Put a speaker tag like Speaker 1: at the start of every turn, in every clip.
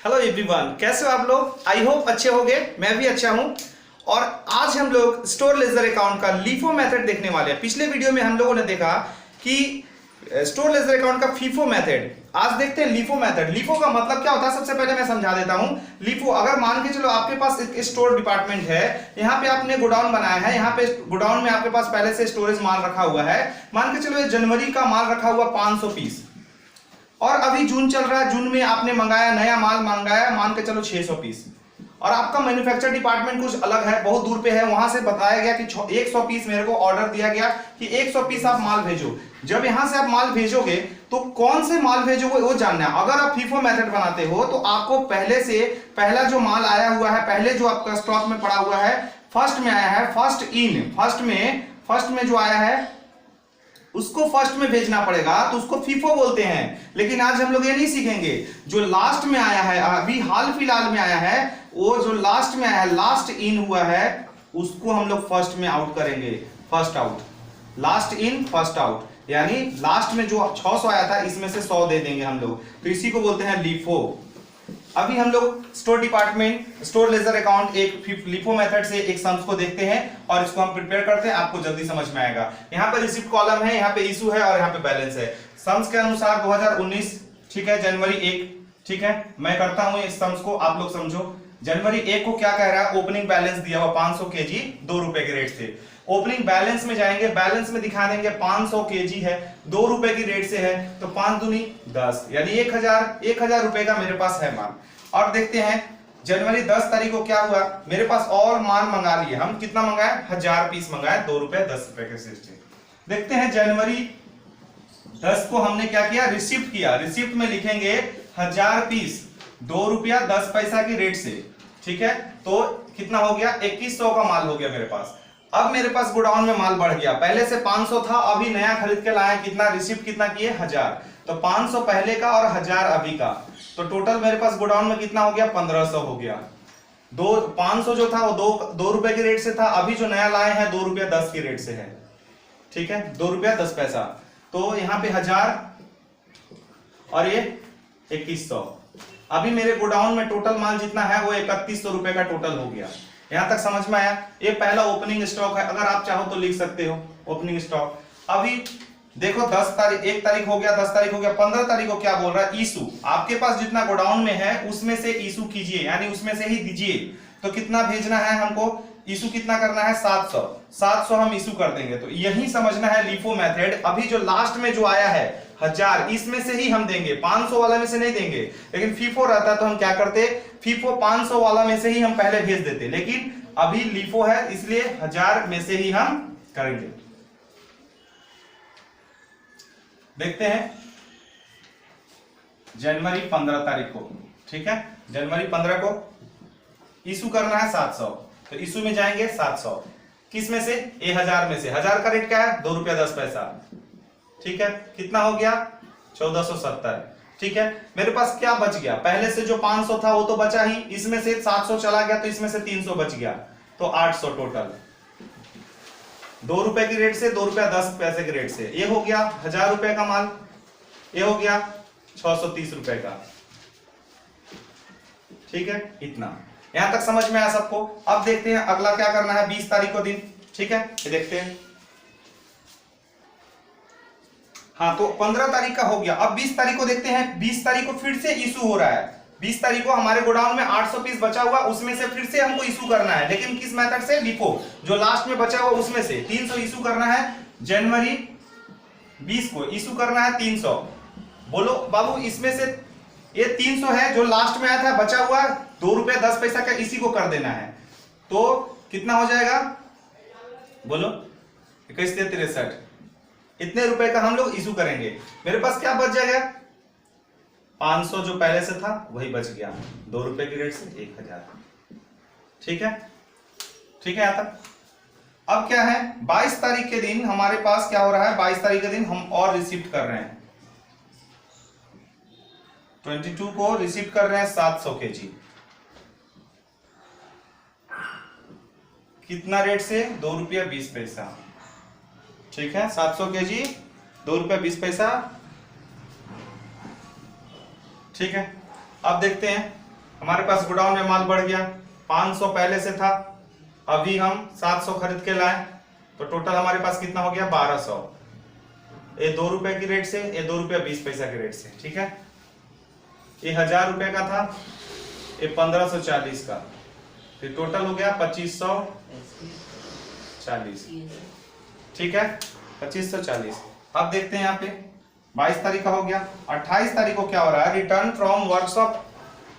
Speaker 1: Hello everyone, कैसे हो आप लोग? आई होप अच्छे होंगे। मैं भी अच्छा हूं। और आज हम लोग स्टोर लेजर अकाउंट का लीफो मेथड देखने वाले हैं। पिछले वीडियो में हम लोगों ने देखा कि स्टोर लेजर अकाउंट का फीफो मेथड। आज देखते हैं लीफो मेथड। लीफो का मतलब क्या होता है, सबसे पहले मैं समझा देता हूं। लीफो, अगर मान के चलो आपके पास एक स्टोर डिपार्टमेंट है, यहाँ पे आपने गोडाउन बनाया है, यहाँ पे गोडाउन में आपके पास पहले से स्टोरेज माल रखा हुआ है। मान के चलो जनवरी का माल रखा हुआ 500 पीस, और अभी जून चल रहा है। जून में आपने मंगाया, नया माल मंगाया, मान के चलो 600 पीस, और आपका मैन्युफैक्चर डिपार्टमेंट कुछ अलग है, बहुत दूर पे है। वहां से बताया गया कि 100 पीस मेरे को ऑर्डर दिया गया कि 100 पीस आप माल भेजो। जब यहां से आप माल भेजोगे तो कौन से माल भेजोगे वो जानना है। अगर आप फीफो मेथड बनाते हो तो आपको पहले से पहला जो माल आया हुआ है, पहले जो आपका स्टॉक में पड़ा हुआ है, फर्स्ट में आया है, फर्स्ट में जो आया है उसको फर्स्ट में भेजना पड़ेगा, तो उसको फीफो बोलते हैं। लेकिन आज हम लोग ये नहीं सीखेंगे। जो लास्ट में आया है, अभी हाल फिलहाल में आया है, वो जो लास्ट में आया है, लास्ट इन हुआ है, उसको हम लोग फर्स्ट में आउट करेंगे। First out, last in first out, यानी लास्ट में जो 600 आया था इसमें से 100 दे देंगे हम लोग, तो इसी को बोलते हैं लीफो। अभी हम लोग store department, store ledger account एक लीफो मेथड से एक सम्स को देखते हैं और इसको हम प्रिपेयर करते हैं। आपको जल्दी समझ में आएगा। यहाँ पे रिसिप्ट कॉलम है, यहाँ पे इशू है और यहाँ पे बैलेंस है। सम्स के अनुसार 2019, ठीक है, जनवरी 1, ठीक है, मैं करता हूँ इस सम्स को, आप लोग समझो। जनवरी 1 को क्या कह रहा है, ओपनिंग बैलेंस दिया हुआ 500 केजी 2 रुपए के रेट से। ओपनिंग बैलेंस में जाएंगे, बैलेंस में दिखा देंगे 500 केजी है, 2 रुपए की रेट से है, तो 5 दूनी 10, यानी 1000 रुपए का मेरे पास है माल। और देखते हैं जनवरी 10 तारीख को क्या हुआ, मेरे पास और माल मंगा लिए। हम कितना मंगाए, 1000 पीस मंगाए, 2 रुपए 10 रुपए के सिस्टम। देखते हैं जनवरी 10 को हमने क्या किया, रिसिप्ट किया। रिसिप्ट में लिखेंगे 1000 पीस 2 रुपया 10 पैसा की रेट से, ठीक है। तो कितना हो गया, 2100 का माल हो गया मेरे पास। अब मेरे पास गोडाउन में माल बढ़ गया, पहले से 500 था, अभी नया खरीद के लाया, कितना रिसिप्ट कितना किए, 1000। तो 500 पहले का और 1000 अभी का, तो टोटल मेरे पास गोडाउन में कितना हो गया, 1500 हो गया। 500 जो था वो 2 रुपए की रेट से था, अभी जो नया लाए हैं 2 रुपया 10 की रेट से है, ठीक है, 2 रुपया 10 पैसा। तो यहाँ पे 1000 और ये 2100। अभी मेरे गोडाउन में टोटल माल जितना है वो 3100 रुपए का टोटल हो गया। यहां तक समझ में आया। ये पहला ओपनिंग स्टॉक है, अगर आप चाहो तो लिख सकते हो ओपनिंग स्टॉक। अभी देखो 10 तारीख, 1 तारीख हो गया, 10 तारीख हो गया, 15 तारीख को क्या बोल रहा है, इशू। आपके पास जितना गोडाउन में है उसमें से इशू कीजिए, यानी उसमें से ही दीजिए। तो कितना भेजना है हमको, इशू कितना करना है, 700 हम इशू कर देंगे। तो यही समझना है लीफो मेथड। अभी जो लास्ट में जो आया है 1000, इसमें से ही हम देंगे, 500 वाला में से नहीं देंगे। लेकिन फीफो रहता तो हम क्या करते, फीफो 500 वाला में से ही हम पहले भेज देते, लेकिन अभी लीफो है इसलिए 1000 में से ही हम करेंगे। देखते हैं जनवरी 15 तारीख को, ठीक है, जनवरी 15 को इशू करना है 700, तो इशू में जाएंगे 700, किस में से, 1000 में से। 1000 का रेट क्या है, 2 रुपया 10 पैसा, ठीक है, कितना हो गया, 1470, ठीक है। मेरे पास क्या बच गया, पहले से जो 500 था वो तो बचा ही, इसमें से 700 चला गया, तो इसमें से 300 बच गया, तो 800 टोटल। 2 रुपए की रेट से, 2 रुपया 10 पैसे की रेट से, ये हो गया 1000 रुपए का माल, ये हो गया 630 रुपए का, ठीक है। इतना यहां तक समझ में आया सबको। अब देखते हैं अगला क्या करना है, 20 तारीख को दिन, ठीक है, ये देखते हैं। हाँ, तो 15 तारीख का हो गया। अब 20 तारीख को देखते हैं। 20 तारीख को फिर से इशू हो रहा है। 20 तारीख को हमारे गोडाउन में 800 पीस बचा हुआ, उसमें से फिर से हमको इशू करना है, लेकिन किस मेथड से, लीफो। जो लास्ट में बचा हुआ उसमें से 300 इशू करना है। जनवरी 20 को इशू करना है 300। बोलो बाबू, इसमें से ये 300 है जो लास्ट में आया था, बचा हुआ 2 रुपया 10 पैसा का, इसी को कर देना है। तो कितना हो जाएगा, बोलो, 2163, इतने रुपए का हम लोग इशू करेंगे। मेरे पास क्या बच जाएगा, 500 जो पहले से था वही बच गया, 2 रुपए की रेट से 1000, ठीक है, ठीक है। यहां तक अब क्या है, 22 तारीख के दिन हमारे पास क्या हो रहा है, 22 तारीख के दिन हम और रिसिप्ट कर रहे हैं, 22 को रिसिप्ट कर रहे हैं 700 केजी, कितना रेट से, 2 रुपया 20 पैसा, ठीक है। 700 केजी 2 रुपया 20 पैसा, ठीक है। अब देखते हैं हमारे पास गोडाउन में माल बढ़ गया, 500 पहले से था, अभी हम 700 खरीद के लाए, तो टोटल हमारे पास कितना हो गया 1200। ये 2 रुपए की रेट से, ये 2 रुपया 20 पैसा की रेट से, ठीक है। ये 1000 रुपए का था, ये 1540 का, फिर टोटल हो गया 2540, ठीक है 2540। अब देखते हैं यहाँ पे 22 तारीख का हो गया। 28 तारीख को क्या हो रहा है, return from workshop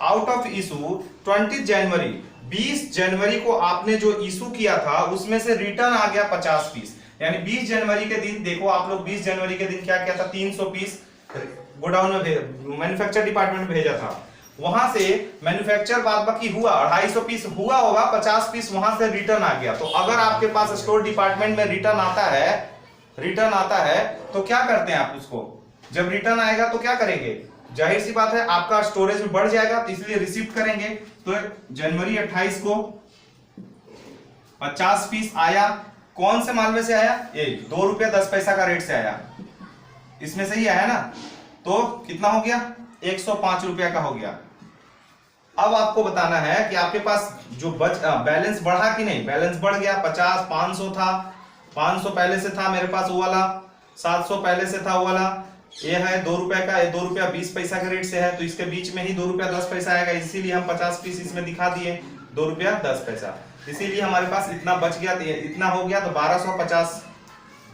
Speaker 1: out of issue 20 जनवरी, 20 जनवरी को आपने जो इशू किया था उसमें से रिटर्न आ गया 50 पीस, यानी 20 जनवरी के दिन देखो आप लोग, 20 जनवरी के दिन क्या किया था, 300 पीस गोडाउन में मैन्युफैक्चर डिपार्टमेंट में भेजा था, वहां से मैन्युफैक्चर बाद बाकी हुआ 250 पीस हुआ होगा, 50 पीस वहां से रिटर्न आ गया। तो अगर आपके पास स्टोर डिपार्टमेंट में रिटर्न आता है तो क्या करते हैं आप उसको, जब रिटर्न आएगा तो क्या करेंगे, जाहिर सी बात है आपका स्टोरेज में बढ़ जाएगा, तो इसलिए रिसीव करेंगे। तो जनवरी 28 को 50 पीस आया, कौन से माल में से आया, ये 2 रुपया 10 पैसा का रेट से आया, इसमें से ही आया ना, तो कितना हो गया 105 रुपया का हो गया। अब आपको बताना है कि आपके पास जो बैलेंस बढ़ा कि नहीं, बैलेंस बढ़ गया, 50 500 था, 500 पहले से था मेरे पास वो वाला, 700 पहले से था वो वाला, ये है 2 रुपए का, ये 2 रुपया 20 पैसा के रेट से है, तो इसके बीच में ही 2 रुपया 10 पैसा आएगा, इसीलिए हम 50 पीस इसमें दिखा दिए, 2 रुपया 10 पैसा, इसीलिए हमारे पास इतना बच गया, इतना हो गया, तो 1250,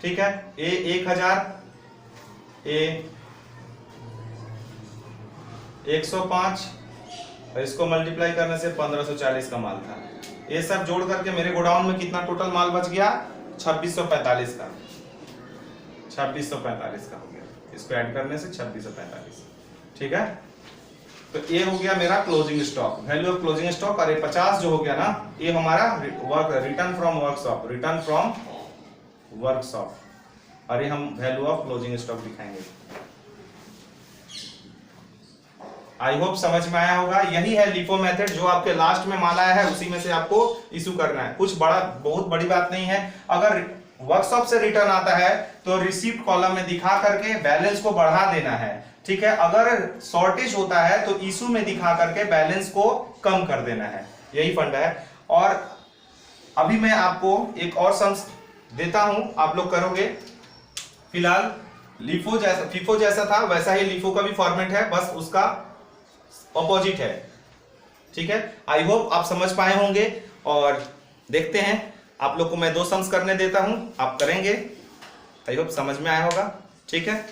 Speaker 1: ठीक है। ये 1000, ये 105 और इसको मल्टीप्लाई करने से 1540 का माल था। ये सब जोड़ करके मेरे गोडाउन में कितना टोटल माल बच गया, 2645 का, 2645 का हो गया, इसको ऐड करने से 2645, ठीक है। तो ये हो गया मेरा closing stock, value of closing stock. और ये 50 जो हो गया ना, ये हमारा return from workshop, return from workshop, और ये हम वैल्यू ऑफ क्लोजिंग स्टॉक दिखाएंगे। आई होप समझ में आया होगा। यही है लिफो मेथड, जो आपके लास्ट में माल आया है उसी में से आपको इशू करना है, कुछ बहुत बड़ी बात नहीं है। अगर वर्कशॉप से रिटर्न आता है तो रिसीप्ट कॉलम में दिखा करके बैलेंस को बढ़ा देना है, ठीक है। अगर शॉर्टेज होता है तो इशू में दिखा करके बैलेंस को कम कर देना है, यही फंडा है। और अभी मैं आपको एक और सम्स देता हूं, आप लोग करोगे। फिलहाल फीफो जैसा था वैसा ही लिफो का भी फॉर्मेट है, बस उसका ऑपोजिट है, ठीक है। आई होप आप समझ पाए होंगे। और देखते हैं, आप लोग को मैं 2 सम्स करने देता हूं, आप करेंगे, आई होप समझ में आया होगा, ठीक है।